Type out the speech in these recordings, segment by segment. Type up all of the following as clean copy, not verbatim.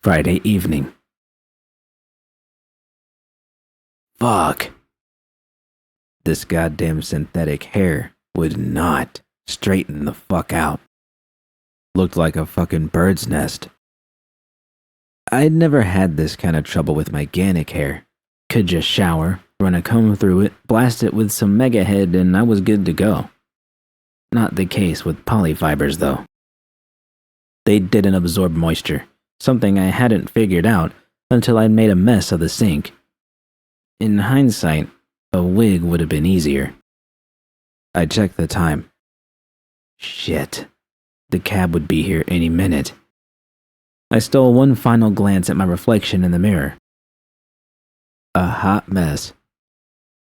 Friday evening. Fuck. This goddamn synthetic hair would not straighten the fuck out. Looked like a fucking bird's nest. I'd never had this kind of trouble with my organic hair. Could just shower, run a comb through it, blast it with some mega head, and I was good to go. Not the case with polyfibers though. They didn't absorb moisture, something I hadn't figured out until I'd made a mess of the sink. In hindsight, a wig would have been easier. I checked the time. Shit. The cab would be here any minute. I stole one final glance at my reflection in the mirror. A hot mess.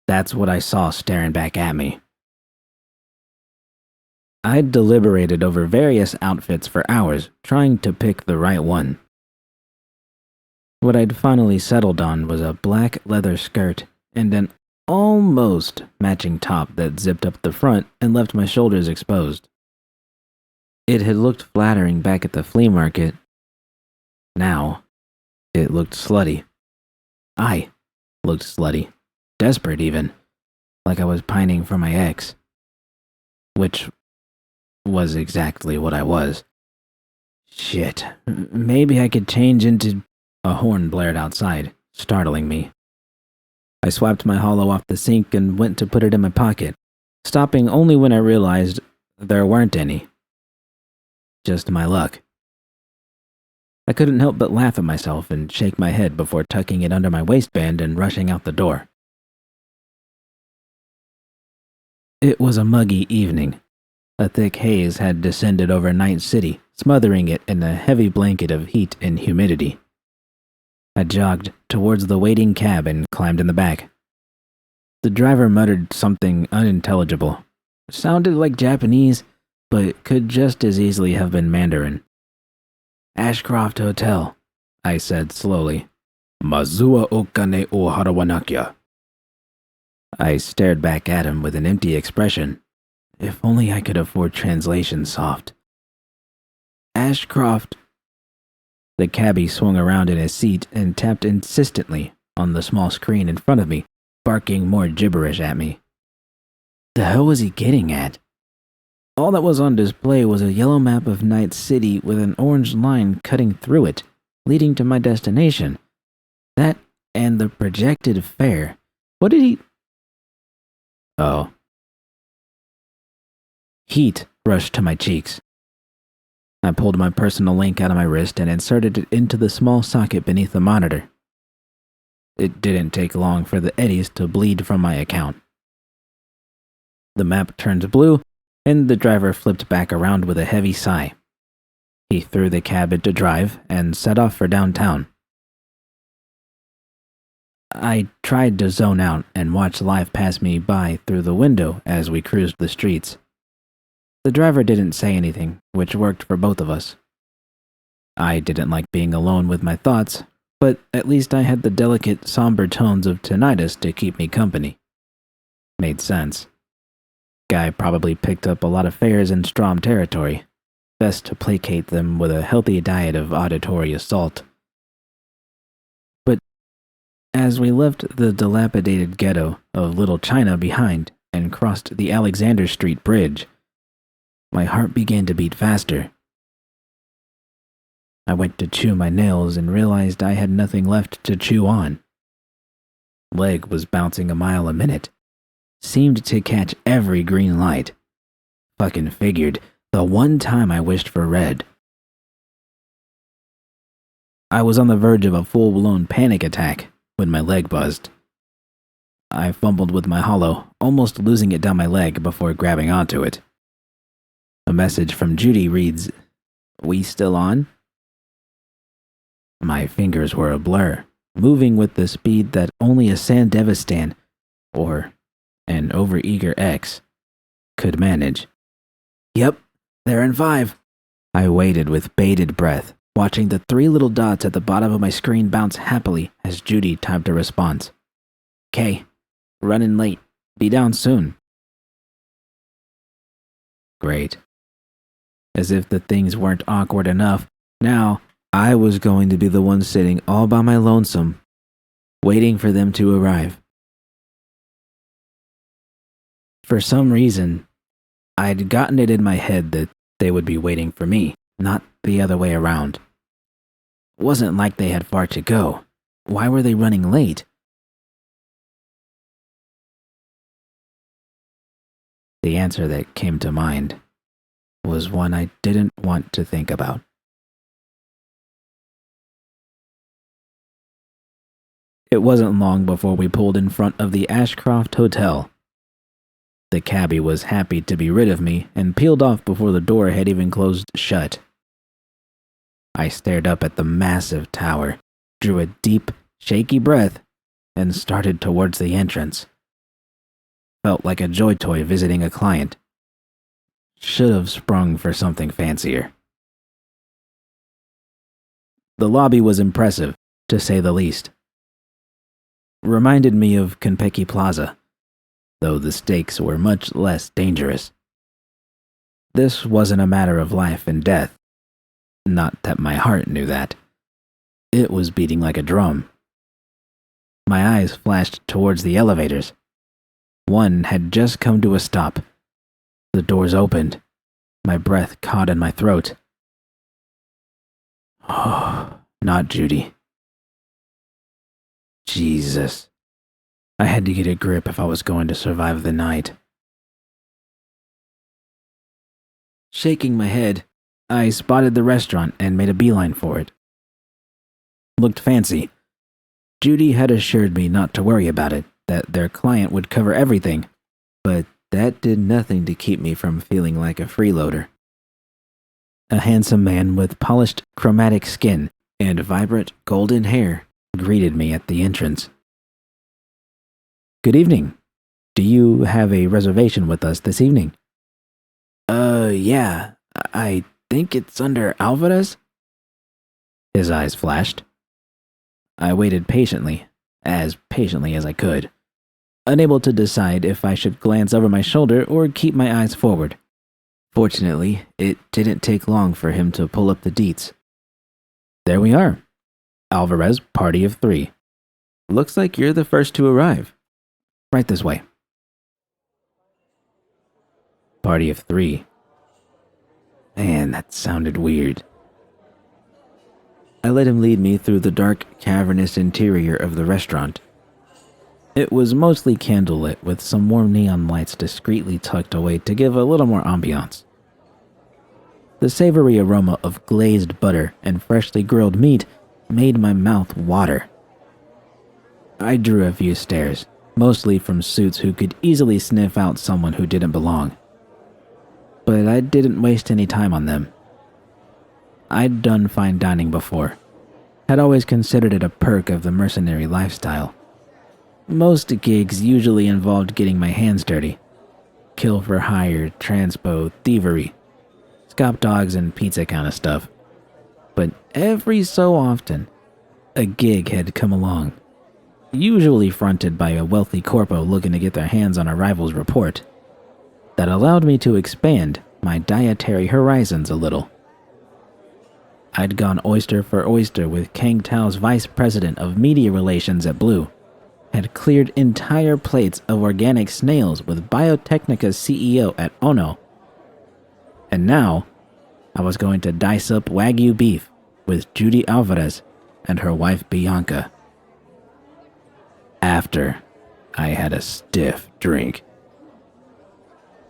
That's what I saw staring back at me. I'd deliberated over various outfits for hours, trying to pick the right one. What I'd finally settled on was a black leather skirt and an almost matching top that zipped up the front and left my shoulders exposed. It had looked flattering back at the flea market. Now, it looked slutty. I looked slutty, desperate even, like I was pining for my ex. Which was exactly what I was. Shit, maybe I could change into... A horn blared outside, startling me. I swiped my hollow off the sink and went to put it in my pocket, stopping only when I realized there weren't any. Just my luck. I couldn't help but laugh at myself and shake my head before tucking it under my waistband and rushing out the door. It was a muggy evening. A thick haze had descended over Night City, smothering it in a heavy blanket of heat and humidity. I jogged towards the waiting cab and climbed in the back. The driver muttered something unintelligible. It sounded like Japanese, but could just as easily have been Mandarin. Ashcroft Hotel, I said slowly. Mazua okane o harawanakya. I stared back at him with an empty expression. If only I could afford translation soft. Ashcroft. The cabbie swung around in his seat and tapped insistently on the small screen in front of me, barking more gibberish at me. The hell was he getting at? All that was on display was a yellow map of Night City with an orange line cutting through it, leading to my destination. That and the projected fare. What did he... Oh. Heat rushed to my cheeks. I pulled my personal link out of my wrist and inserted it into the small socket beneath the monitor. It didn't take long for the eddies to bleed from my account. The map turned blue, and the driver flipped back around with a heavy sigh. He threw the cab into drive and set off for downtown. I tried to zone out and watch life pass me by through the window as we cruised the streets. The driver didn't say anything, which worked for both of us. I didn't like being alone with my thoughts, but at least I had the delicate, somber tones of tinnitus to keep me company. Made sense. Guy probably picked up a lot of fares in Strom territory. Best to placate them with a healthy diet of auditory assault. But as we left the dilapidated ghetto of Little China behind and crossed the Alexander Street Bridge, my heart began to beat faster. I went to chew my nails and realized I had nothing left to chew on. Leg was bouncing a mile a minute. Seemed to catch every green light. Fucking figured, the one time I wished for red. I was on the verge of a full-blown panic attack when my leg buzzed. I fumbled with my hollow, almost losing it down my leg before grabbing onto it. A message from Judy reads, "We still on?" My fingers were a blur, moving with the speed that only a Sandevistan, or an overeager ex, could manage. Yep, they're in 5. I waited with bated breath, watching the 3 little dots at the bottom of my screen bounce happily as Judy typed a response. "K, running late. Be down soon." Great. As if the things weren't awkward enough, now I was going to be the one sitting all by my lonesome, waiting for them to arrive. For some reason, I'd gotten it in my head that they would be waiting for me, not the other way around. It wasn't like they had far to go. Why were they running late? The answer that came to mind was one I didn't want to think about. It wasn't long before we pulled in front of the Ashcroft Hotel. The cabbie was happy to be rid of me and peeled off before the door had even closed shut. I stared up at the massive tower, drew a deep, shaky breath, and started towards the entrance. Felt like a joy toy visiting a client. Should have sprung for something fancier. The lobby was impressive, to say the least. Reminded me of Konpeki Plaza, though the stakes were much less dangerous. This wasn't a matter of life and death. Not that my heart knew that. It was beating like a drum. My eyes flashed towards the elevators. One had just come to a stop. The doors opened. My breath caught in my throat. Oh, not Judy. Jesus. I had to get a grip if I was going to survive the night. Shaking my head, I spotted the restaurant and made a beeline for it. Looked fancy. Judy had assured me not to worry about it, that their client would cover everything, but that did nothing to keep me from feeling like a freeloader. A handsome man with polished chromatic skin and vibrant golden hair greeted me at the entrance. Good evening. Do you have a reservation with us this evening? Yeah. I think it's under Alvarez? His eyes flashed. I waited patiently as I could, unable to decide if I should glance over my shoulder or keep my eyes forward. Fortunately, it didn't take long for him to pull up the deets. There we are. Alvarez, party of 3. Looks like you're the first to arrive. Right this way. Party of 3. Man, that sounded weird. I let him lead me through the dark, cavernous interior of the restaurant. It was mostly candlelit with some warm neon lights discreetly tucked away to give a little more ambiance. The savory aroma of glazed butter and freshly grilled meat made my mouth water. I drew a few stares, mostly from suits who could easily sniff out someone who didn't belong. But I didn't waste any time on them. I'd done fine dining before. Had always considered it a perk of the mercenary lifestyle. Most gigs usually involved getting my hands dirty. Kill for hire, transpo, thievery. Scop dogs and pizza kind of stuff. But every so often, a gig had come along. Usually fronted by a wealthy corpo looking to get their hands on a rival's report. That allowed me to expand my dietary horizons a little. I'd gone oyster for oyster with Kang Tao's vice president of media relations at Blue. Had cleared entire plates of organic snails with Biotechnica's CEO at Ono. And now, I was going to dice up Wagyu beef with Judy Alvarez and her wife Bianca. After I had a stiff drink.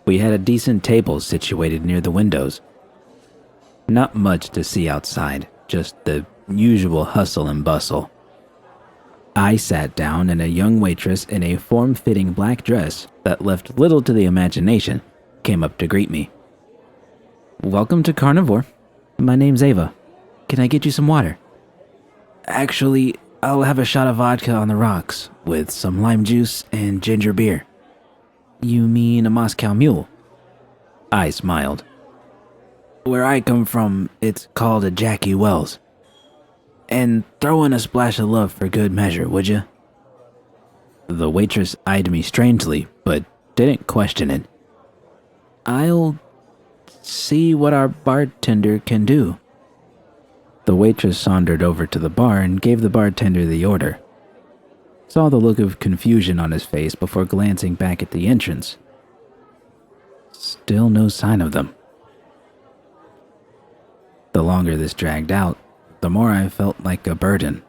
We had a decent table situated near the windows. Not much to see outside, just the usual hustle and bustle. I sat down and a young waitress in a form-fitting black dress that left little to the imagination came up to greet me. Welcome to Carnivore. My name's Ava. Can I get you some water? Actually, I'll have a shot of vodka on the rocks with some lime juice and ginger beer. You mean a Moscow Mule? I smiled. Where I come from, it's called a Jackie Wells. And throw in a splash of love for good measure, would you? The waitress eyed me strangely, but didn't question it. I'll see what our bartender can do. The waitress sauntered over to the bar and gave the bartender the order. Saw the look of confusion on his face before glancing back at the entrance. Still no sign of them. The longer this dragged out, the more I felt like a burden.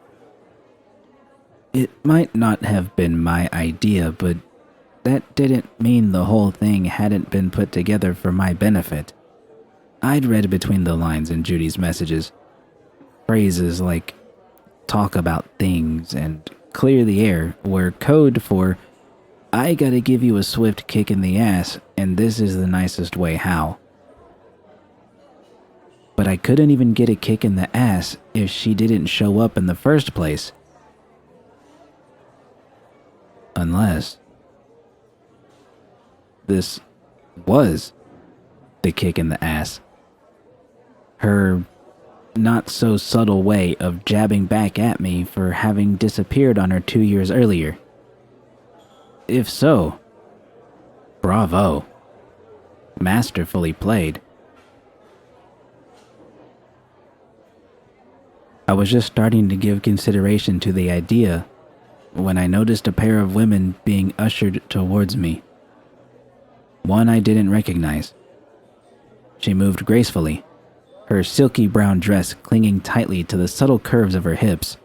It might not have been my idea, but that didn't mean the whole thing hadn't been put together for my benefit. I'd read between the lines in Judy's messages. Phrases like talk about things and clear the air were code for I gotta give you a swift kick in the ass, and this is the nicest way how. But I couldn't even get a kick in the ass if she didn't show up in the first place. Unless this was the kick in the ass. Her not so subtle way of jabbing back at me for having disappeared on her 2 years earlier. If so, bravo. Masterfully played. I was just starting to give consideration to the idea when I noticed a pair of women being ushered towards me. One I didn't recognize. She moved gracefully, her silky brown dress clinging tightly to the subtle curves of her hips.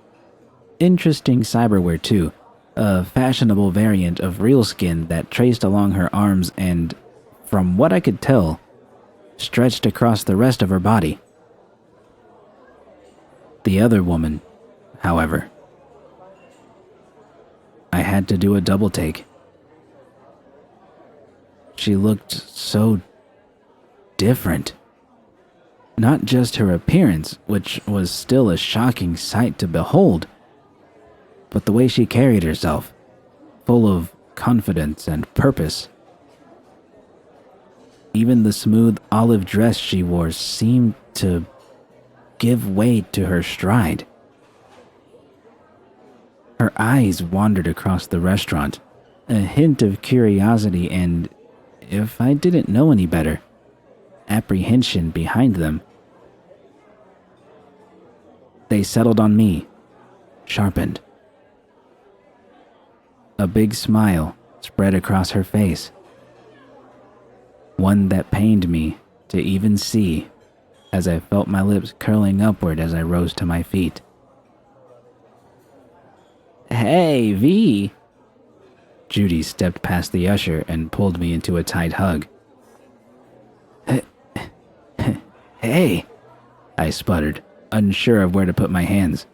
Interesting cyberwear too, a fashionable variant of real skin that traced along her arms and, from what I could tell, stretched across the rest of her body. The other woman, however, I had to do a double take. She looked so different. Not just her appearance, which was still a shocking sight to behold, but the way she carried herself, full of confidence and purpose. Even the smooth olive dress she wore seemed to give way to her stride. Her eyes wandered across the restaurant, a hint of curiosity and, if I didn't know any better, apprehension behind them. They settled on me, sharpened. A big smile spread across her face, one that pained me to even see as I felt my lips curling upward as I rose to my feet. "Hey, V!" Judy stepped past the usher and pulled me into a tight hug. "Hey," I sputtered, unsure of where to put my hands.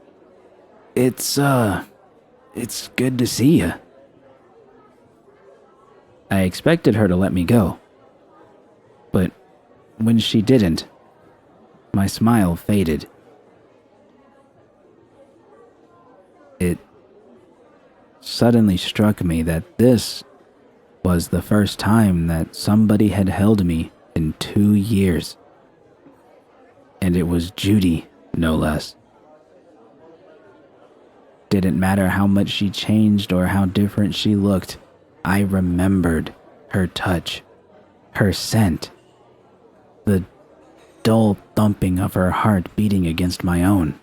It's good to see ya." I expected her to let me go, but when she didn't, my smile faded. It suddenly struck me that this was the first time that somebody had held me in 2 years. And it was Judy, no less. Didn't matter how much she changed or how different she looked, I remembered her touch, her scent, the dull thumping of her heart beating against my own.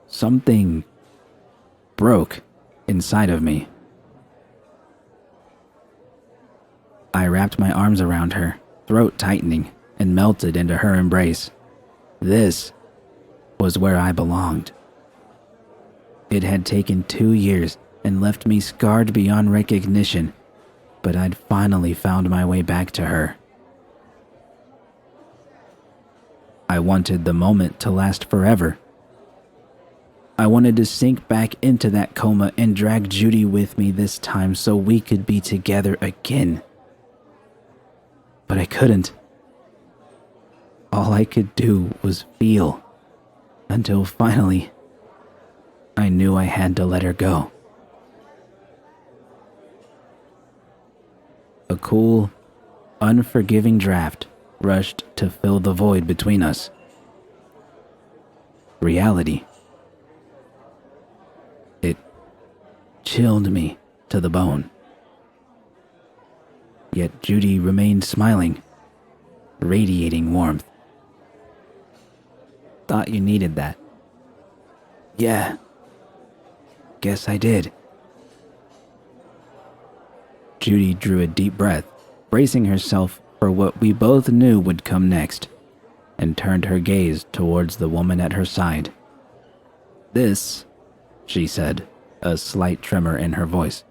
Something broke inside of me. I wrapped my arms around her, throat tightening, and melted into her embrace. This was where I belonged. It had taken 2 years and left me scarred beyond recognition, but I'd finally found my way back to her. I wanted the moment to last forever. I wanted to sink back into that coma and drag Judy with me this time so we could be together again. But I couldn't. All I could do was feel, until finally, I knew I had to let her go. A cool, unforgiving draft rushed to fill the void between us. Reality. It chilled me to the bone. Yet Judy remained smiling, radiating warmth. thought you needed that." "Yeah, guess I did." Judy drew a deep breath, bracing herself for what we both knew would come next, and turned her gaze towards the woman at her side. "This," she said, a slight tremor in her voice,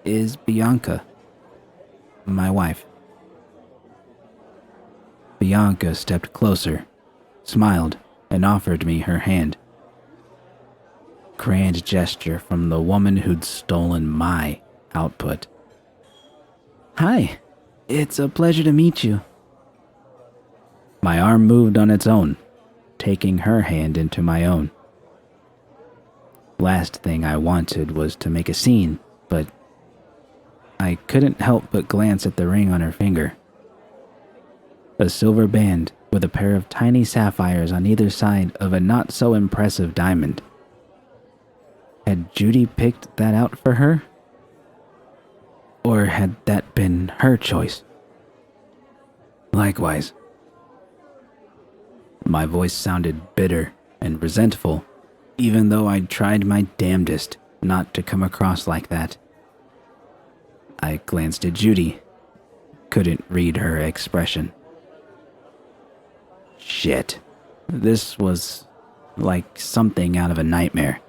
"is Bianca, my wife." Bianca stepped closer, smiled, and offered me her hand. Grand gesture from the woman who'd stolen my output. "Hi, it's a pleasure to meet you." My arm moved on its own, taking her hand into my own. Last thing I wanted was to make a scene, but I couldn't help but glance at the ring on her finger. A silver band with a pair of tiny sapphires on either side of a not-so-impressive diamond. Had Judy picked that out for her? Or had that been her choice? Likewise. My voice sounded bitter and resentful, even though I'd tried my damnedest not to come across like that. I glanced at Judy. Couldn't read her expression. Shit. This was like something out of a nightmare,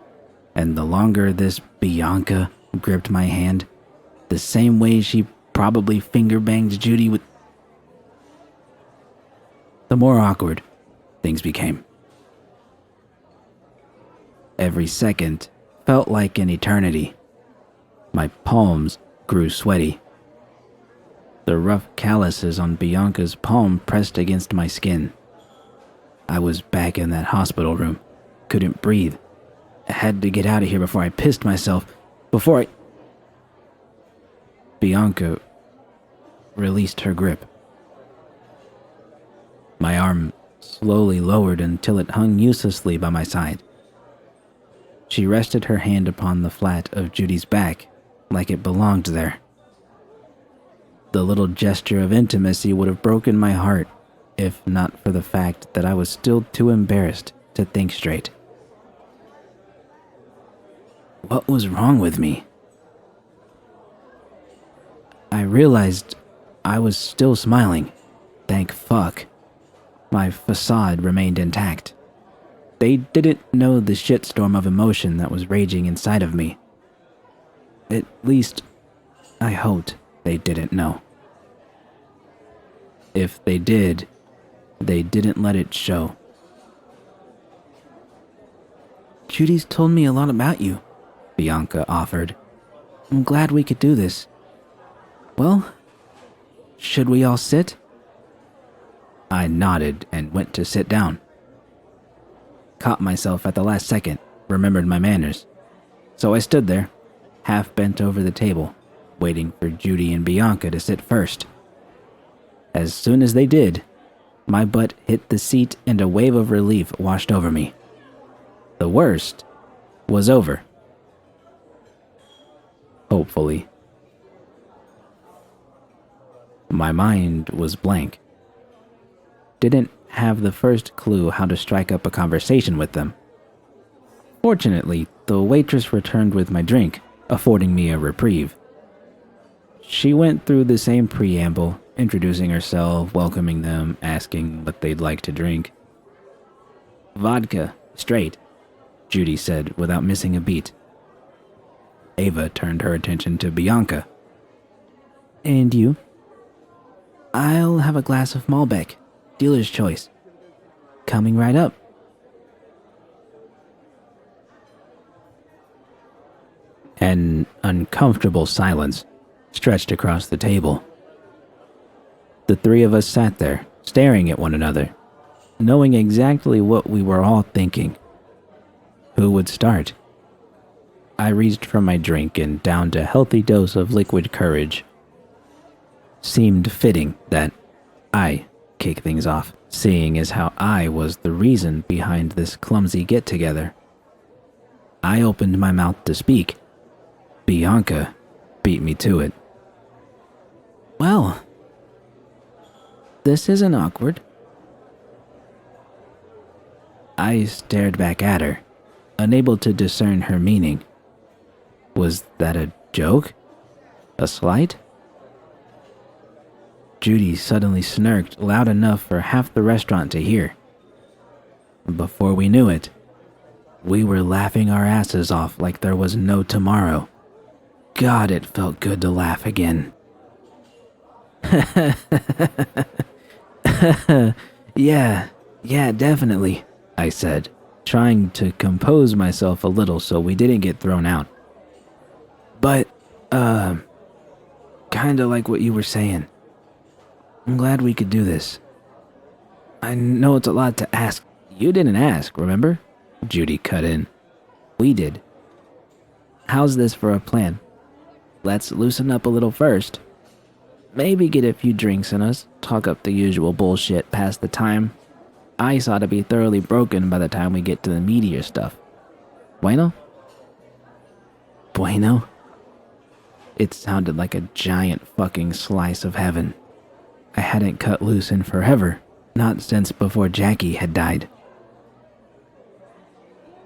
and the longer this Bianca gripped my hand, the same way she probably finger-banged Judy with, the more awkward things became. Every second felt like an eternity. My palms grew sweaty. The rough calluses on Bianca's palm pressed against my skin. I was back in that hospital room. Couldn't breathe. I had to get out of here before I pissed myself. Bianca released her grip. My arm slowly lowered until it hung uselessly by my side. She rested her hand upon the flat of Judy's back, like it belonged there. The little gesture of intimacy would have broken my heart, if not for the fact that I was still too embarrassed to think straight. What was wrong with me? I realized I was still smiling. Thank fuck. My facade remained intact. They didn't know the shitstorm of emotion that was raging inside of me. At least, I hoped they didn't know. If they did, they didn't let it show. Judy's told me a lot about you, Bianca offered. I'm glad we could do this. Well, should we all sit? I nodded and went to sit down. Caught myself at the last second, remembered my manners. So I stood there, half bent over the table, waiting for Judy and Bianca to sit first. As soon as they did, my butt hit the seat and a wave of relief washed over me. The worst was over. Hopefully. My mind was blank. Didn't have the first clue how to strike up a conversation with them. Fortunately, the waitress returned with my drink, affording me a reprieve. She went through the same preamble, introducing herself, welcoming them, asking what they'd like to drink. Vodka, straight, Judy said without missing a beat. Ava turned her attention to Bianca. And you? I'll have a glass of Malbec, dealer's choice. Coming right up. An uncomfortable silence stretched across the table. The three of us sat there, staring at one another, knowing exactly what we were all thinking. Who would start? I reached for my drink and downed a healthy dose of liquid courage. Seemed fitting that I kick things off, seeing as how I was the reason behind this clumsy get-together. I opened my mouth to speak. Bianca beat me to it. Well, this isn't awkward. I stared back at her, unable to discern her meaning. Was that a joke? A slight? Judy suddenly snarked loud enough for half the restaurant to hear. Before we knew it, we were laughing our asses off like there was no tomorrow. God, it felt good to laugh again. Yeah, definitely, I said, trying to compose myself a little so we didn't get thrown out. But, kinda like what you were saying. I'm glad we could do this. I know it's a lot to ask. You didn't ask, remember? Judy cut in. We did. How's this for a plan? Let's loosen up a little first. Maybe get a few drinks in us, talk up the usual bullshit past the time. Ice ought to be thoroughly broken by the time we get to the meatier stuff. Bueno? Bueno? It sounded like a giant fucking slice of heaven. I hadn't cut loose in forever, not since before Jackie had died.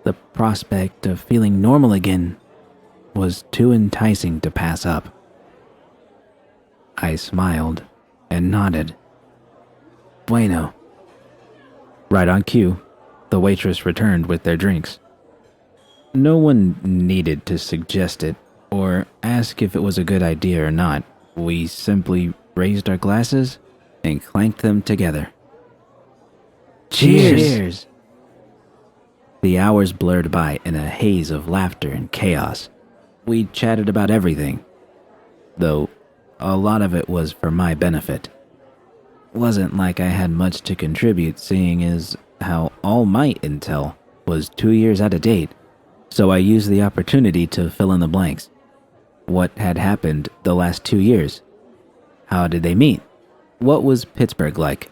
The prospect of feeling normal again was too enticing to pass up. I smiled and nodded. Bueno. Right on cue, the waitress returned with their drinks. No one needed to suggest it or ask if it was a good idea or not. We simply raised our glasses and clanked them together. Cheers! The hours blurred by in a haze of laughter and chaos. We chatted about everything, though a lot of it was for my benefit. Wasn't like I had much to contribute, seeing as how all my intel was 2 years out of date, so I used the opportunity to fill in the blanks. What had happened the last 2 years? How did they meet? What was Pittsburgh like?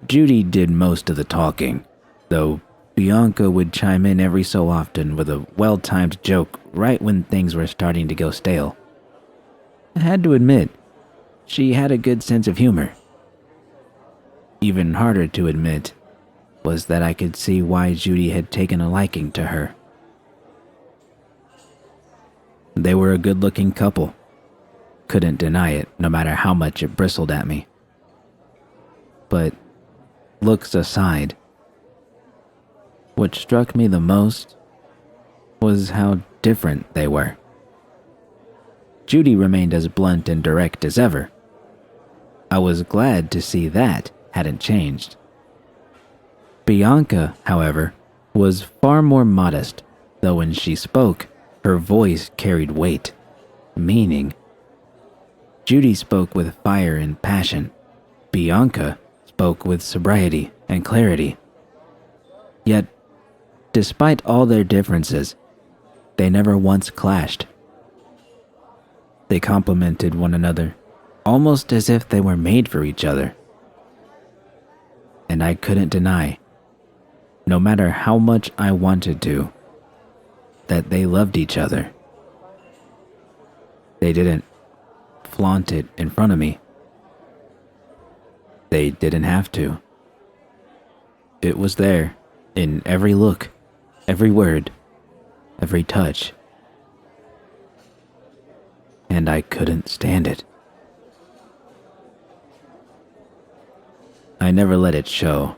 Judy did most of the talking, though Bianca would chime in every so often with a well-timed joke right when things were starting to go stale. I had to admit, she had a good sense of humor. Even harder to admit was that I could see why Judy had taken a liking to her. They were a good-looking couple. Couldn't deny it, no matter how much it bristled at me. But looks aside, what struck me the most was how different they were. Judy remained as blunt and direct as ever. I was glad to see that hadn't changed. Bianca, however, was far more modest, though when she spoke, her voice carried weight, meaning. Judy spoke with fire and passion. Bianca spoke with sobriety and clarity. Yet, despite all their differences, they never once clashed. They complemented one another, almost as if they were made for each other. And I couldn't deny, no matter how much I wanted to, that they loved each other. They didn't flaunt it in front of me. They didn't have to. It was there, in every look, every word, every touch. And I couldn't stand it. I never let it show.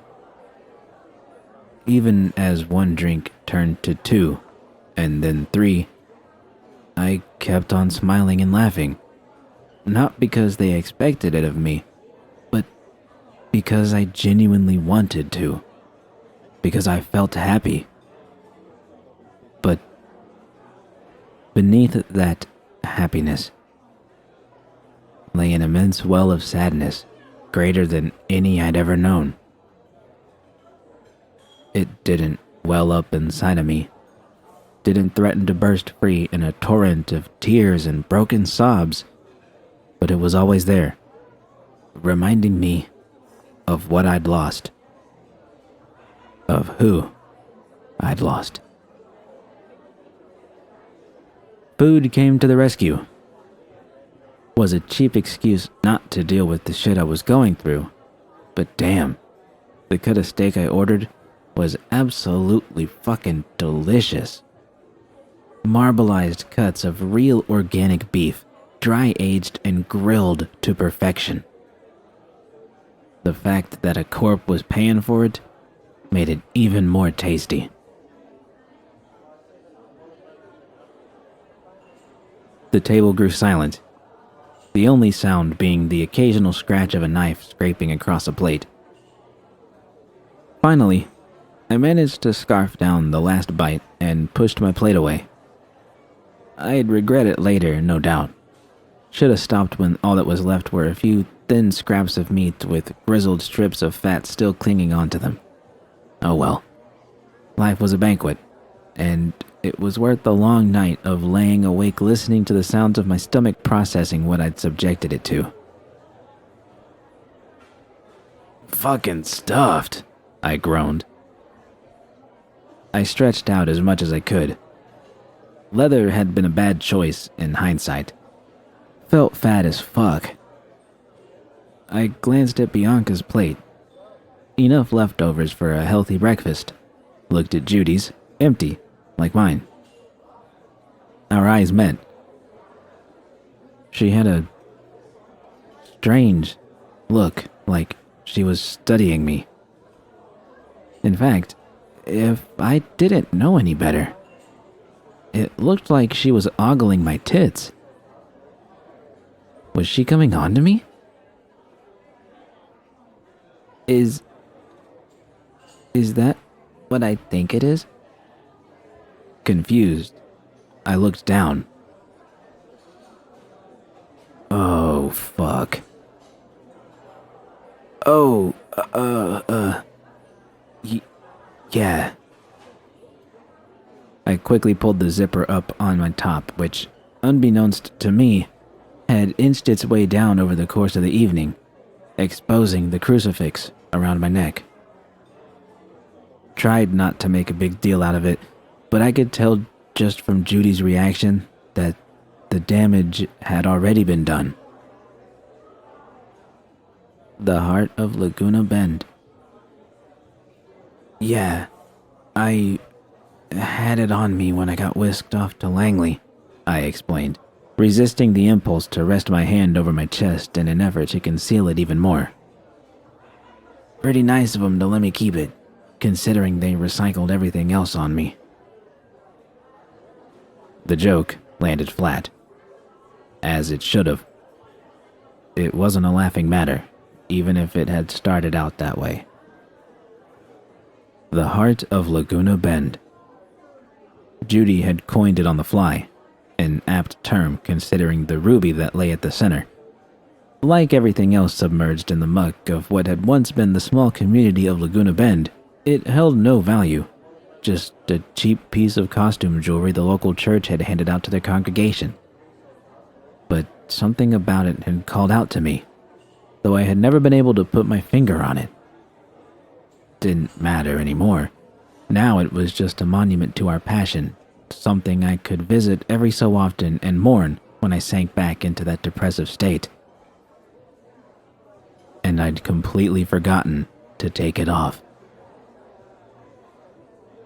Even as one drink turned to 2, and then 3, I kept on smiling and laughing. Not because they expected it of me, but because I genuinely wanted to. Because I felt happy. But beneath that happiness lay an immense well of sadness, greater than any I'd ever known. It didn't well up inside of me, didn't threaten to burst free in a torrent of tears and broken sobs, but it was always there, reminding me of what I'd lost, of who I'd lost. Food came to the rescue. Was a cheap excuse not to deal with the shit I was going through, but damn, the cut of steak I ordered was absolutely fucking delicious. Marbleized cuts of real organic beef, dry aged and grilled to perfection. The fact that a corp was paying for it made it even more tasty. The table grew silent, the only sound being the occasional scratch of a knife scraping across a plate. Finally, I managed to scarf down the last bite and pushed my plate away. I'd regret it later, no doubt. Should have stopped when all that was left were a few thin scraps of meat with grizzled strips of fat still clinging onto them. Oh well. Life was a banquet, and it was worth the long night of laying awake listening to the sounds of my stomach processing what I'd subjected it to. Fucking stuffed, I groaned. I stretched out as much as I could. Leather had been a bad choice in hindsight. Felt fat as fuck. I glanced at Bianca's plate. Enough leftovers for a healthy breakfast. Looked at Judy's, empty, like mine. Our eyes met. She had a strange look, like she was studying me. In fact, if I didn't know any better, it looked like she was ogling my tits. Was she coming on to me? Is that what I think it is? Confused, I looked down. Oh, fuck. Oh, yeah. I quickly pulled the zipper up on my top, which, unbeknownst to me, had inched its way down over the course of the evening, exposing the crucifix around my neck. Tried not to make a big deal out of it, but I could tell just from Judy's reaction that the damage had already been done. The heart of Laguna Bend. Yeah, I had it on me when I got whisked off to Langley, I explained, resisting the impulse to rest my hand over my chest in an effort to conceal it even more. Pretty nice of them to let me keep it, considering they recycled everything else on me. The joke landed flat, as it should have. It wasn't a laughing matter, even if it had started out that way. The heart of Laguna Bend. Judy had coined it on the fly, an apt term considering the ruby that lay at the center. Like everything else submerged in the muck of what had once been the small community of Laguna Bend, it held no value, just a cheap piece of costume jewelry the local church had handed out to their congregation. But something about it had called out to me, though I had never been able to put my finger on it. Didn't matter anymore. Now it was just a monument to our passion, something I could visit every so often and mourn when I sank back into that depressive state. And I'd completely forgotten to take it off.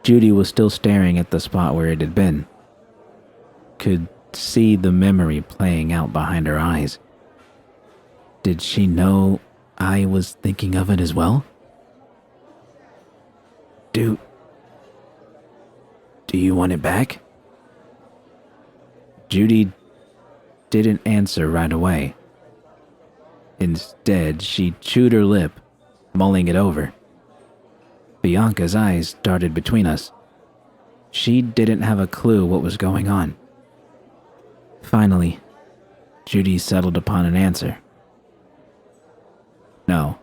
Judy was still staring at the spot where it had been. Could see the memory playing out behind her eyes. Did she know I was thinking of it as well? Do you want it back? Judy didn't answer right away. Instead, she chewed her lip, mulling it over. Bianca's eyes darted between us. She didn't have a clue what was going on. Finally, Judy settled upon an answer. No.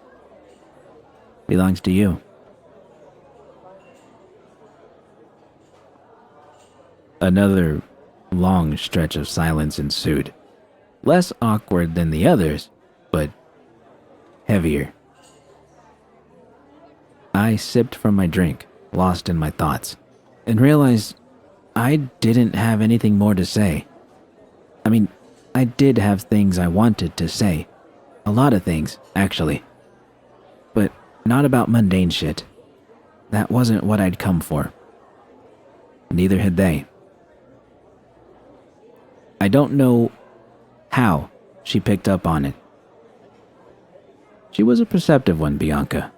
Belongs to you. Another long stretch of silence ensued. Less awkward than the others, but heavier. I sipped from my drink, lost in my thoughts, and realized I didn't have anything more to say. I mean, I did have things I wanted to say. A lot of things, actually. But not about mundane shit. that wasn't what I'd come for. Neither had they. I don't know how she picked up on it. She was a perceptive one, Bianca.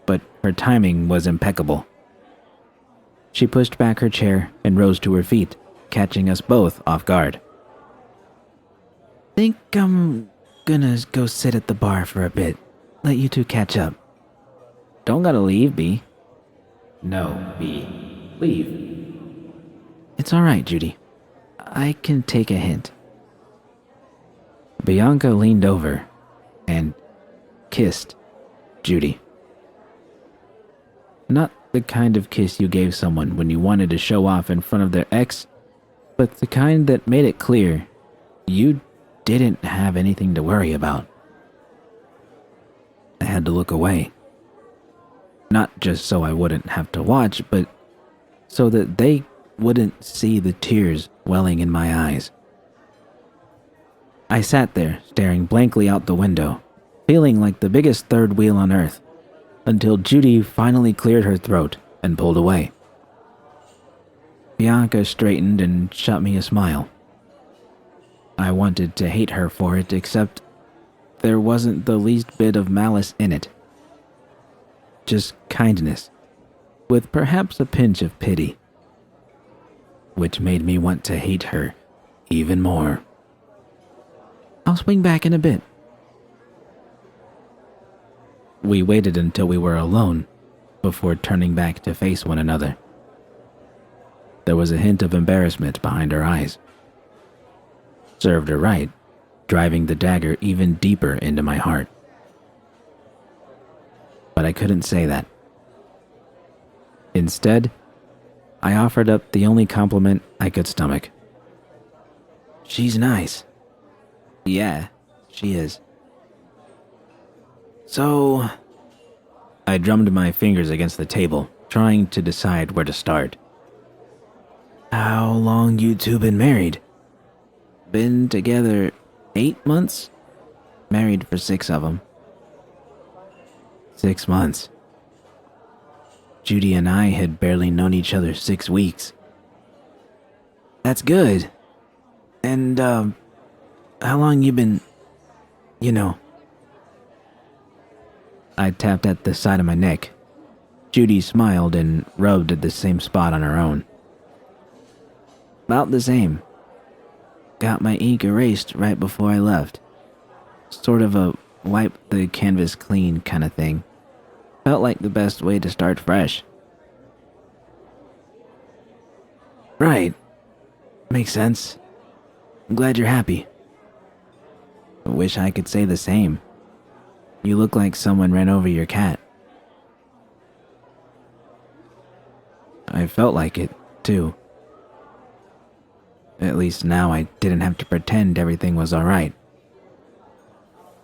But her timing was impeccable. She pushed back her chair and rose to her feet, catching us both off guard. Think I'm gonna go sit at the bar for a bit. Let you two catch up. Don't gotta leave, B. No, B. Leave. It's alright, Judy. I can take a hint. Bianca leaned over and kissed Judy. Not the kind of kiss you gave someone when you wanted to show off in front of their ex, but the kind that made it clear you didn't have anything to worry about. I had to look away. Not just so I wouldn't have to watch, but so that they wouldn't see the tears welling in my eyes. I sat there, staring blankly out the window, feeling like the biggest third wheel on earth, until Judy finally cleared her throat and pulled away. Bianca straightened and shot me a smile. I wanted to hate her for it, except there wasn't the least bit of malice in it. Just kindness, with perhaps a pinch of pity, which made me want to hate her even more. I'll swing back in a bit. We waited until we were alone before turning back to face one another. There was a hint of embarrassment behind her eyes. Served her right, driving the dagger even deeper into my heart. But I couldn't say that. Instead, I offered up the only compliment I could stomach. She's nice. Yeah, she is. So, I drummed my fingers against the table, trying to decide where to start. How long you two been married? Been together 8 months? Married for 6 of them. 6 months. Judy and I had barely known each other 6 weeks. That's good. And, how long you been, I tapped at the side of my neck. Judy smiled and rubbed at the same spot on her own. About the same. Got my ink erased right before I left. Sort of a wipe the canvas clean kind of thing. Felt like the best way to start fresh. Right. Makes sense. I'm glad you're happy. I wish I could say the same. You look like someone ran over your cat. I felt like it, too. At least now I didn't have to pretend everything was alright.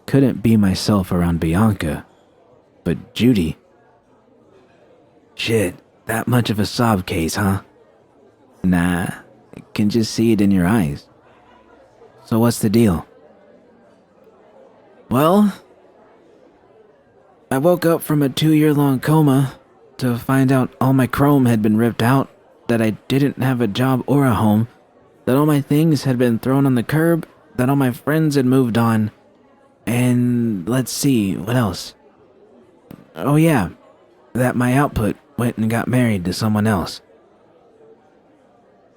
Couldn't be myself around Bianca, but Judy. Shit, that much of a sob case, huh? Nah, I can just see it in your eyes. So what's the deal? Well, I woke up from a 2-year-long coma to find out all my chrome had been ripped out, that I didn't have a job or a home, that all my things had been thrown on the curb, that all my friends had moved on, and let's see, what else? Oh yeah, that my output went and got married to someone else.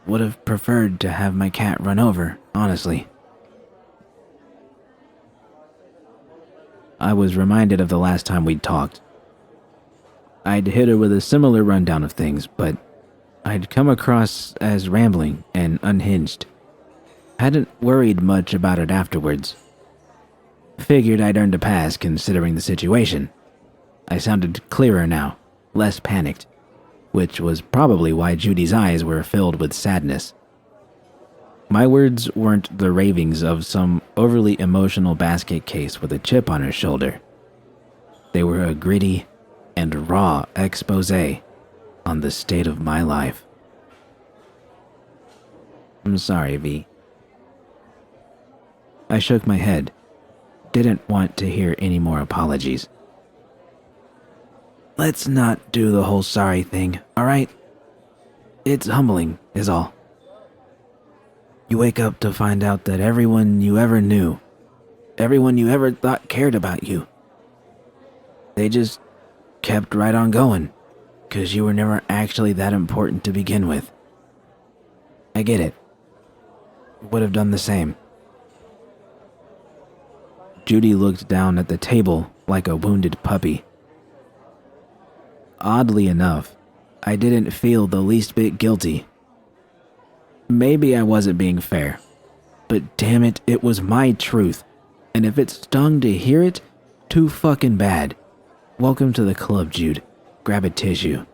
Would have preferred to have my cat run over, honestly. I was reminded of the last time we'd talked. I'd hit her with a similar rundown of things, but I'd come across as rambling and unhinged. Hadn't worried much about it afterwards. Figured I'd earned a pass considering the situation. I sounded clearer now, less panicked, which was probably why Judy's eyes were filled with sadness. My words weren't the ravings of some overly emotional basket case with a chip on her shoulder. They were a gritty and raw expose on the state of my life. I'm sorry, V. I shook my head. Didn't want to hear any more apologies. let's not do the whole sorry thing, alright? It's humbling, is all. You wake up to find out that everyone you ever knew, everyone you ever thought cared about you, they just kept right on going, 'cause you were never actually that important to begin with. I get it. Would have done the same. Judy looked down at the table like a wounded puppy. Oddly enough, I didn't feel the least bit guilty. Maybe I wasn't being fair, but damn it, it was my truth, and if it stung to hear it, too fucking bad. Welcome to the club, Jude. Grab a tissue.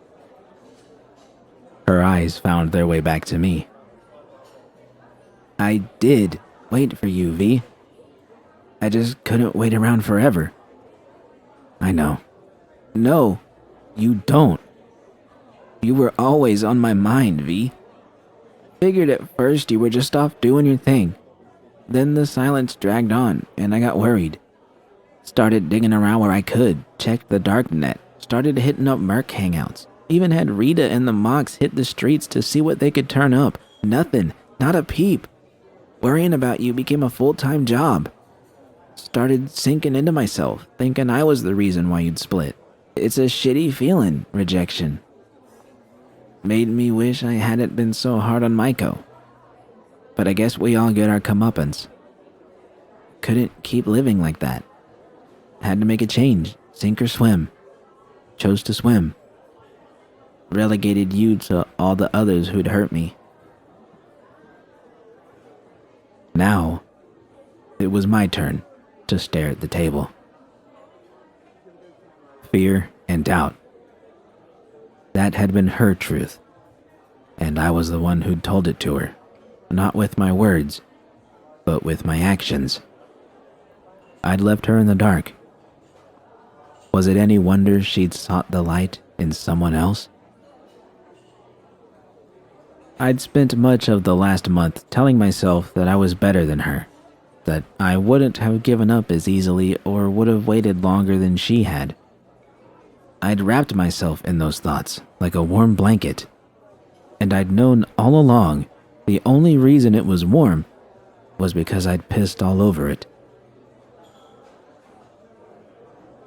Her eyes found their way back to me. I did wait for you, V. I just couldn't wait around forever. I know. No, you don't. You were always on my mind, V. Figured at first you were just off doing your thing. Then the silence dragged on, and I got worried. Started digging around where I could, checked the darknet, started hitting up Merc hangouts. Even had Rita and the Mox hit the streets to see what they could turn up. Nothing, not a peep. Worrying about you became a full-time job. Started sinking into myself, thinking I was the reason why you'd split. It's a shitty feeling, rejection. Made me wish I hadn't been so hard on Maiko. But I guess we all get our comeuppance. Couldn't keep living like that. Had to make a change, sink or swim. Chose to swim. Relegated you to all the others who'd hurt me. Now, it was my turn to stare at the table. Fear and doubt. That had been her truth, and I was the one who'd told it to her, not with my words, but with my actions. I'd left her in the dark. Was it any wonder she'd sought the light in someone else? I'd spent much of the last month telling myself that I was better than her, that I wouldn't have given up as easily or would have waited longer than she had. I'd wrapped myself in those thoughts like a warm blanket, and I'd known all along the only reason it was warm was because I'd pissed all over it.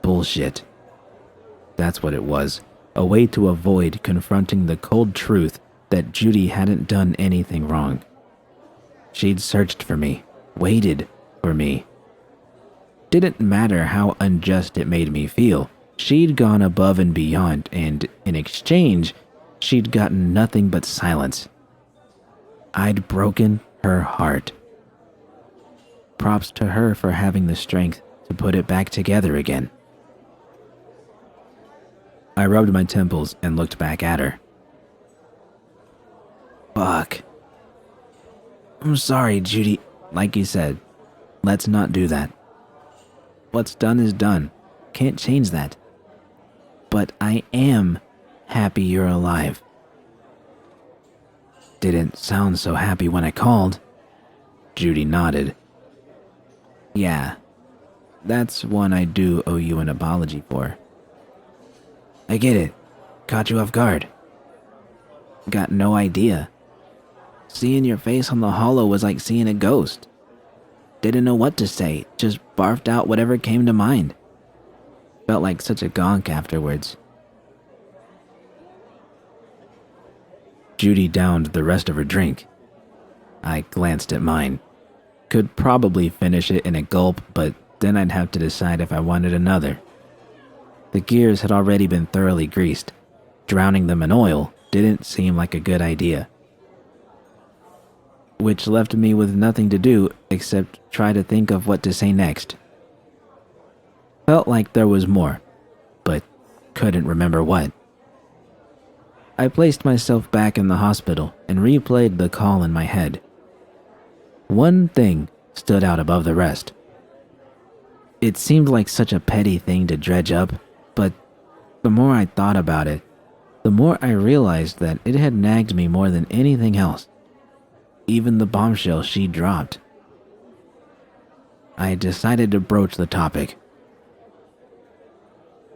Bullshit. That's what it was, a way to avoid confronting the cold truth that Judy hadn't done anything wrong. She'd searched for me, waited for me. Didn't matter how unjust it made me feel. She'd gone above and beyond, and in exchange, she'd gotten nothing but silence. I'd broken her heart. Props to her for having the strength to put it back together again. I rubbed my temples and looked back at her. Fuck. I'm sorry, Judy. Like you said, let's not do that. What's done is done. Can't change that. But I am happy you're alive. Didn't sound so happy when I called. Judy nodded. Yeah, that's one I do owe you an apology for. I get it. Caught you off guard. Got no idea. Seeing your face on the holo was like seeing a ghost. Didn't know what to say, just barfed out whatever came to mind. Felt like such a gonk afterwards. Judy downed the rest of her drink. I glanced at mine. Could probably finish it in a gulp, but then I'd have to decide if I wanted another. The gears had already been thoroughly greased. Drowning them in oil didn't seem like a good idea. Which left me with nothing to do except try to think of what to say next. Felt like there was more, but couldn't remember what. I placed myself back in the hospital and replayed the call in my head. One thing stood out above the rest. It seemed like such a petty thing to dredge up, but the more I thought about it, the more I realized that it had nagged me more than anything else. Even the bombshell she dropped. I decided to broach the topic.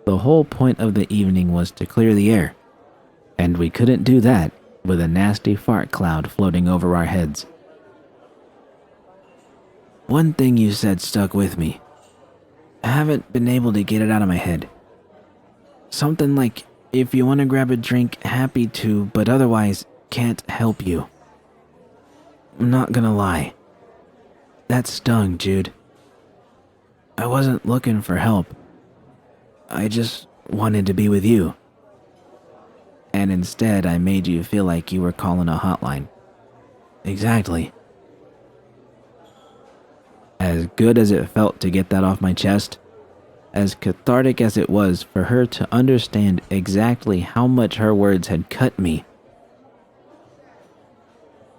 The whole point of the evening was to clear the air, and we couldn't do that with a nasty fart cloud floating over our heads. One thing you said stuck with me. I haven't been able to get it out of my head. Something like, if you want to grab a drink, happy to, but otherwise can't help you. I'm not gonna lie. That stung, Jude. I wasn't looking for help. I just wanted to be with you. And instead, I made you feel like you were calling a hotline. Exactly. As good as it felt to get that off my chest, as cathartic as it was for her to understand exactly how much her words had cut me,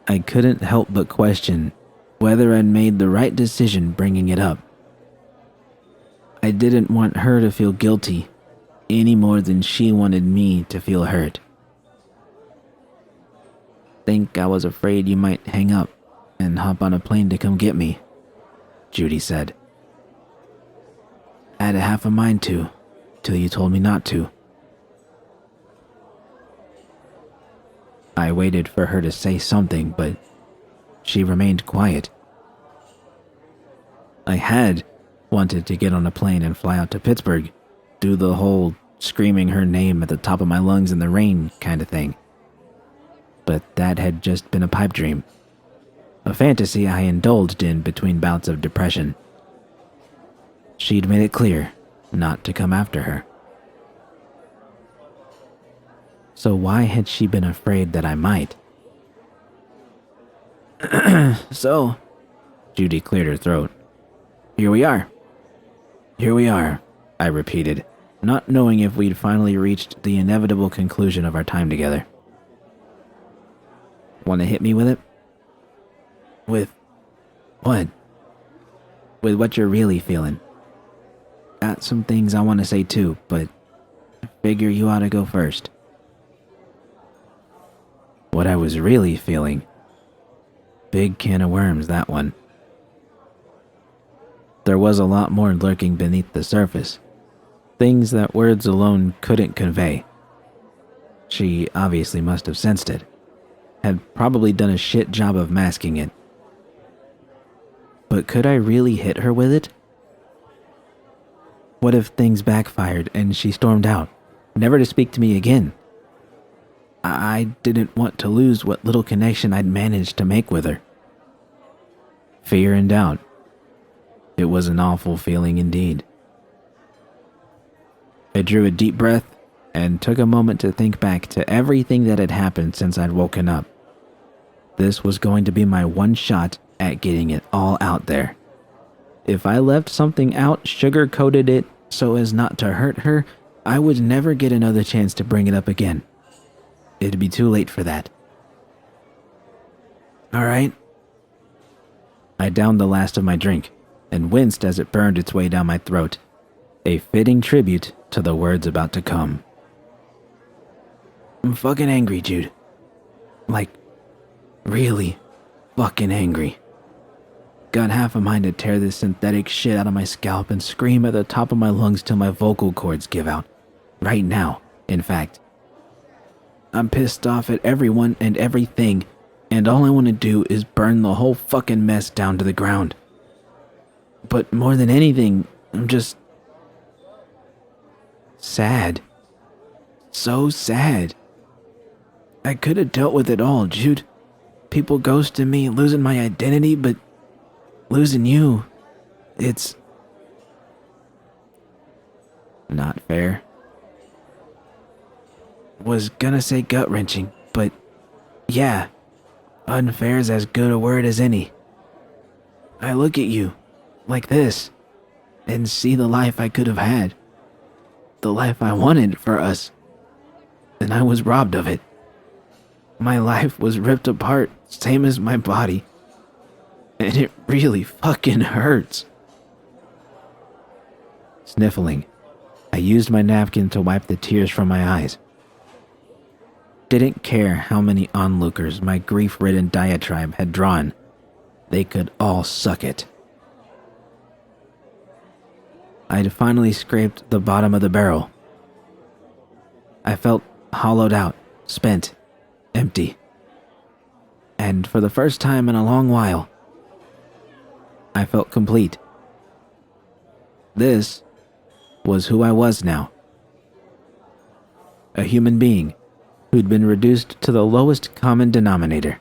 I couldn't help but question whether I'd made the right decision bringing it up. I didn't want her to feel guilty any more than she wanted me to feel hurt. Think I was afraid you might hang up and hop on a plane to come get me, Judy said. I had a half a mind to, till you told me not to. I waited for her to say something, but she remained quiet. I had wanted to get on a plane and fly out to Pittsburgh, do the whole screaming her name at the top of my lungs in the rain kind of thing. But that had just been a pipe dream, a fantasy I indulged in between bouts of depression. She'd made it clear not to come after her. So why had she been afraid that I might? So, Judy cleared her throat. Here we are, I repeated, not knowing if we'd finally reached the inevitable conclusion of our time together. Want to hit me with it? With what? With what you're really feeling. Got some things I want to say too, but I figure you ought to go first. What I was really feeling. Big can of worms, that one. There was a lot more lurking beneath the surface. Things that words alone couldn't convey. She obviously must have sensed it. Had probably done a shit job of masking it. But could I really hit her with it? What if things backfired and she stormed out, never to speak to me again? I didn't want to lose what little connection I'd managed to make with her. Fear and doubt. It was an awful feeling indeed. I drew a deep breath and took a moment to think back to everything that had happened since I'd woken up. This was going to be my one shot at getting it all out there. If I left something out, sugar-coated it so as not to hurt her, I would never get another chance to bring it up again. It'd be too late for that. All right. I downed the last of my drink and winced as it burned its way down my throat, a fitting tribute to the words about to come. I'm fucking angry, Jude. Like, really fucking angry. Got half a mind to tear this synthetic shit out of my scalp and scream at the top of my lungs till my vocal cords give out. Right now, in fact. I'm pissed off at everyone and everything, and all I want to do is burn the whole fucking mess down to the ground. But more than anything, I'm just sad. So sad. I could have dealt with it all, Jude. People ghosting me, losing my identity, but losing you, it's not fair. Was gonna say gut-wrenching, but yeah, unfair is as good a word as any. I look at you, like this, and see the life I could have had. The life I wanted for us. And I was robbed of it. My life was ripped apart, same as my body. And it really fucking hurts. Sniffling, I used my napkin to wipe the tears from my eyes. Didn't care how many onlookers my grief-ridden diatribe had drawn. They could all suck it. I'd finally scraped the bottom of the barrel I felt hollowed out, spent, empty. And for the first time in a long while, I felt complete. This was who I was now. A human being who'd been reduced to the lowest common denominator.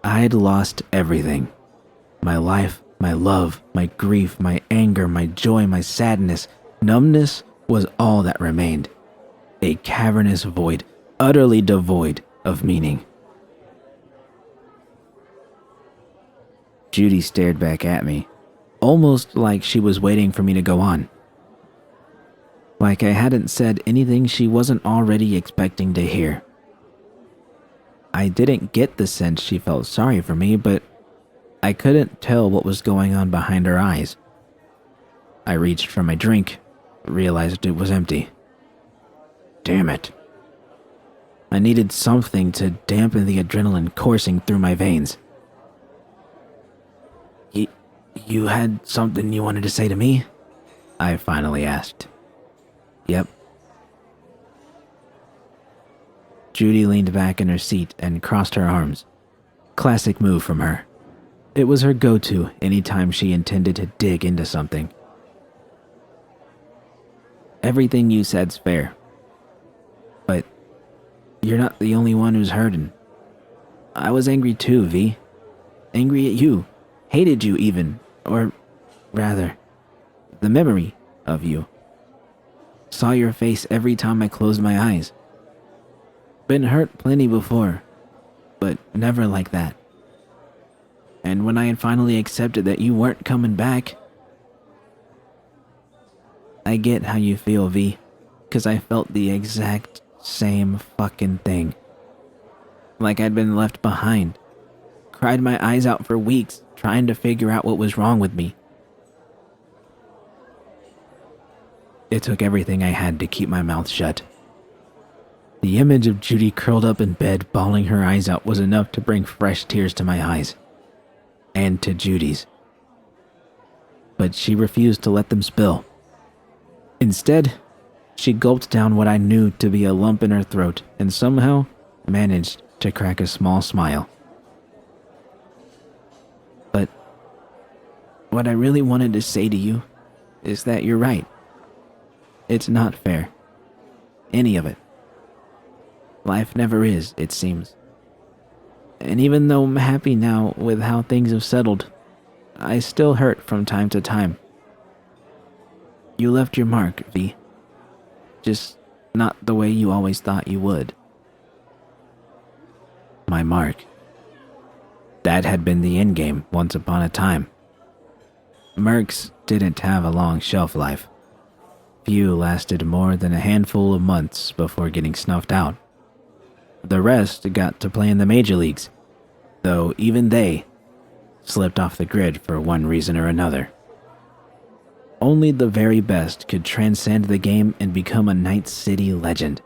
I'd lost everything. My life, my love, my grief, my anger, my joy, my sadness, numbness was all that remained. A cavernous void, utterly devoid of meaning. Judy stared back at me, almost like she was waiting for me to go on. Like I hadn't said anything she wasn't already expecting to hear. I didn't get the sense she felt sorry for me, but I couldn't tell what was going on behind her eyes. I reached for my drink, realized it was empty. Damn it. I needed something to dampen the adrenaline coursing through my veins. You had something you wanted to say to me? I finally asked. Yep. Judy leaned back in her seat and crossed her arms. Classic move from her. It was her go-to anytime she intended to dig into something. Everything you said's fair. But you're not the only one who's hurting. I was angry too, V. Angry at you. Hated you even. Or rather, the memory of you. Saw your face every time I closed my eyes. Been hurt plenty before, but never like that. And when I had finally accepted that you weren't coming back, I get how you feel, V, because I felt the exact same fucking thing. Like I'd been left behind. Cried my eyes out for weeks, trying to figure out what was wrong with me. It took everything I had to keep my mouth shut. The image of Judy curled up in bed, bawling her eyes out, was enough to bring fresh tears to my eyes. And to Judy's. But she refused to let them spill. Instead, she gulped down what I knew to be a lump in her throat and somehow managed to crack a small smile. But what I really wanted to say to you is that you're right. It's not fair. Any of it. Life never is, it seems. And even though I'm happy now with how things have settled, I still hurt from time to time. You left your mark, V. Just not the way you always thought you would. My mark. That had been the endgame once upon a time. Mercs didn't have a long shelf life. Few lasted more than a handful of months before getting snuffed out. The rest got to play in the major leagues, though even they slipped off the grid for one reason or another. Only the very best could transcend the game and become a Night City legend.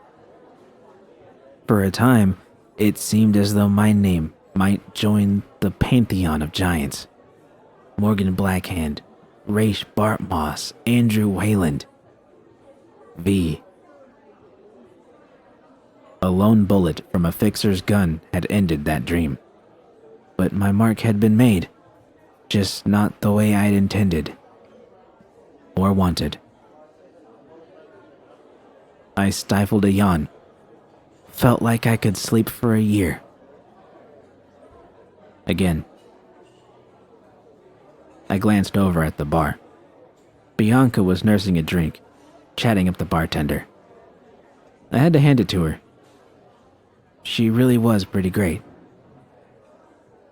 For a time, it seemed as though my name might join the pantheon of giants. Morgan Blackhand, Raish Bartmoss, Andrew Wayland. V. A lone bullet from a fixer's gun had ended that dream. But my mark had been made, just not the way I'd intended. Or wanted. I stifled a yawn. Felt like I could sleep for a year. Again. I glanced over at the bar. Bianca was nursing a drink, chatting up the bartender. I had to hand it to her. She really was pretty great.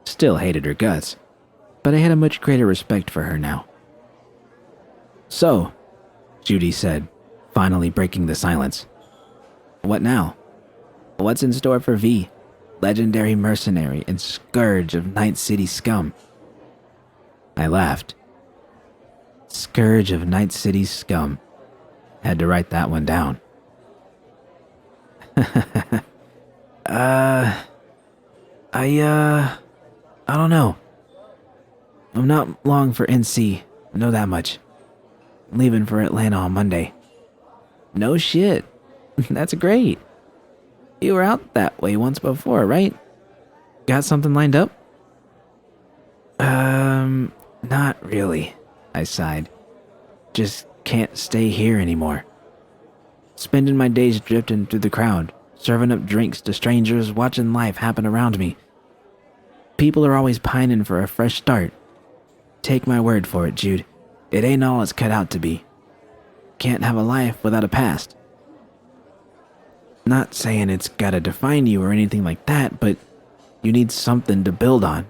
Still hated her guts, but I had a much greater respect for her now. So, Judy said, finally breaking the silence. What now? What's in store for V, legendary mercenary and scourge of Night City scum? I laughed. Scourge of Night City scum. Had to write that one down. I don't know. I'm not long for NC, know that much. Leaving for Atlanta on Monday. No shit. That's great. You were out that way once before, right? Got something lined up? Not really, I sighed. Just can't stay here anymore. Spending my days drifting through the crowd, serving up drinks to strangers, watching life happen around me. People are always pining for a fresh start. Take my word for it, Jude. It ain't all it's cut out to be. Can't have a life without a past. Not saying it's gotta define you or anything like that, but you need something to build on,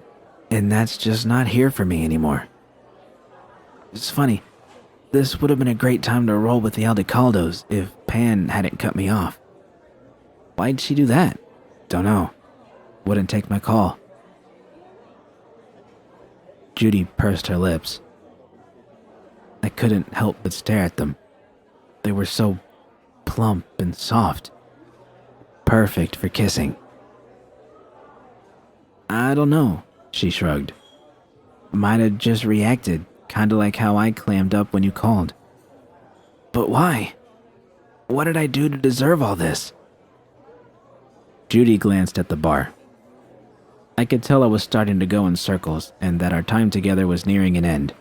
and that's just not here for me anymore. It's funny, this would have been a great time to roll with the Aldecaldos if Pan hadn't cut me off. Why'd she do that? Don't know. Wouldn't take my call. Judy pursed her lips. I couldn't help but stare at them. They were so plump and soft. Perfect for kissing. I don't know, she shrugged. Might have just reacted, kinda like how I clammed up when you called. But why? What did I do to deserve all this? Judy glanced at the bar. I could tell I was starting to go in circles and that our time together was nearing an end.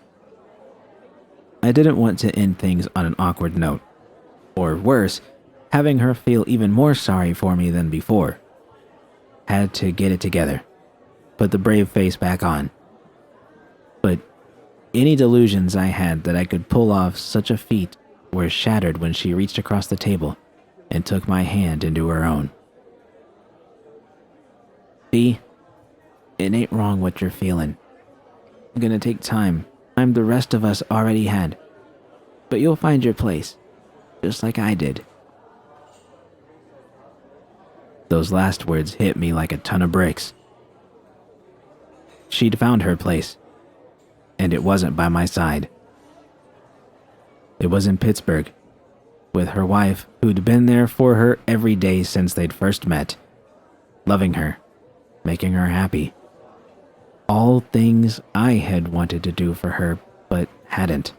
I didn't want to end things on an awkward note. Or worse, having her feel even more sorry for me than before. Had to get it together. Put the brave face back on. But any delusions I had that I could pull off such a feat were shattered when she reached across the table and took my hand into her own. B, it ain't wrong what you're feeling. I'm gonna take time the rest of us already had. But you'll find your place, just like I did. Those last words hit me like a ton of bricks. She'd found her place, and it wasn't by my side. It was in Pittsburgh, with her wife who'd been there for her every day since they'd first met, loving her, making her happy. All things I had wanted to do for her, but hadn't.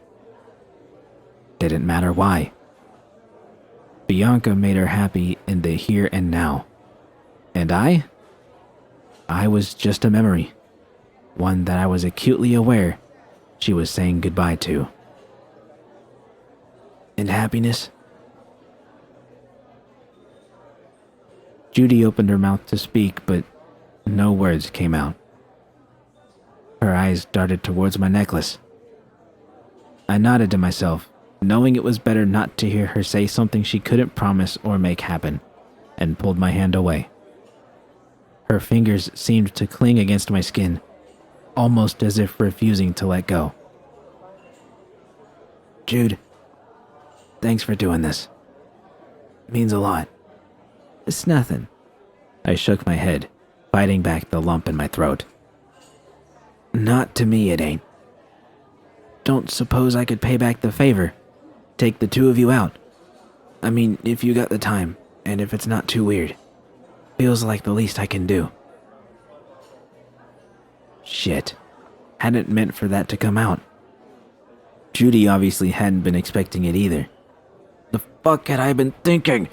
Didn't matter why. Bianca made her happy in the here and now. And I was just a memory. One that I was acutely aware she was saying goodbye to. And happiness? Judy opened her mouth to speak, but no words came out. Her eyes darted towards my necklace. I nodded to myself, knowing it was better not to hear her say something she couldn't promise or make happen, and pulled my hand away. Her fingers seemed to cling against my skin, almost as if refusing to let go. Jude, thanks for doing this. It means a lot. It's nothing. I shook my head, fighting back the lump in my throat. Not to me, it ain't. Don't suppose I could pay back the favor. Take the two of you out. I mean, if you got the time, and if it's not too weird. Feels like the least I can do. Shit. Hadn't meant for that to come out. Judy obviously hadn't been expecting it either. The fuck had I been thinking?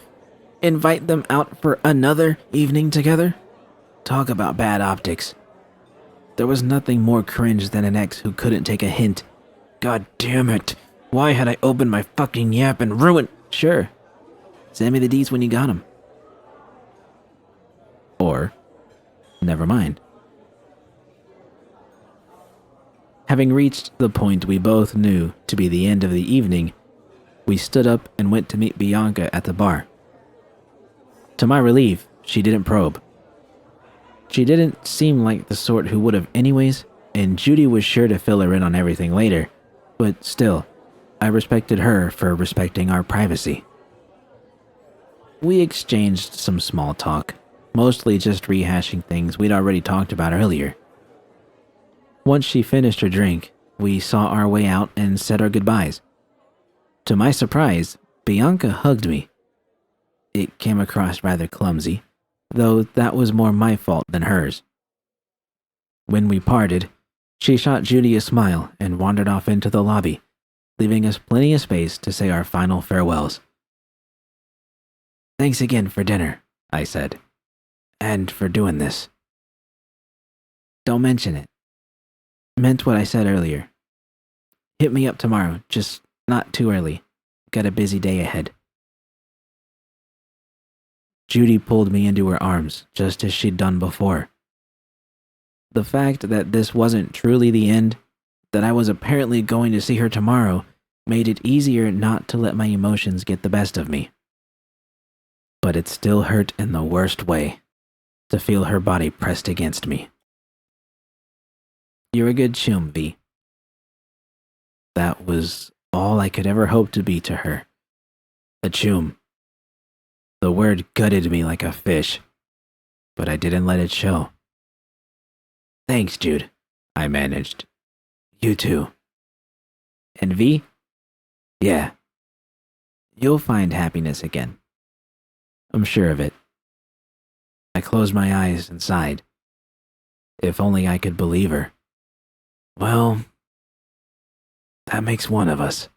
Invite them out for another evening together? Talk about bad optics. There was nothing more cringe than an ex who couldn't take a hint. God damn it. Why had I opened my fucking yap and ruined... Sure. Send me the D's when you got 'em. Or, never mind. Having reached the point we both knew to be the end of the evening, we stood up and went to meet Bianca at the bar. To my relief, she didn't probe. She didn't seem like the sort who would have anyways, and Judy was sure to fill her in on everything later, but still, I respected her for respecting our privacy. We exchanged some small talk, mostly just rehashing things we'd already talked about earlier. Once she finished her drink, we saw our way out and said our goodbyes. To my surprise, Bianca hugged me. It came across rather clumsy, though that was more my fault than hers. When we parted, she shot Judy a smile and wandered off into the lobby, leaving us plenty of space to say our final farewells. Thanks again for dinner, I said. And for doing this. Don't mention it. Meant what I said earlier. Hit me up tomorrow, just not too early. Got a busy day ahead. Judy pulled me into her arms, just as she'd done before. The fact that this wasn't truly the end, that I was apparently going to see her tomorrow, made it easier not to let my emotions get the best of me. But it still hurt in the worst way, to feel her body pressed against me. You're a good choom, V. That was all I could ever hope to be to her. A choom. The word gutted me like a fish, but I didn't let it show. Thanks, Jude, I managed. You too. And V? Yeah. You'll find happiness again. I'm sure of it. I closed my eyes and sighed. If only I could believe her. Well, that makes one of us.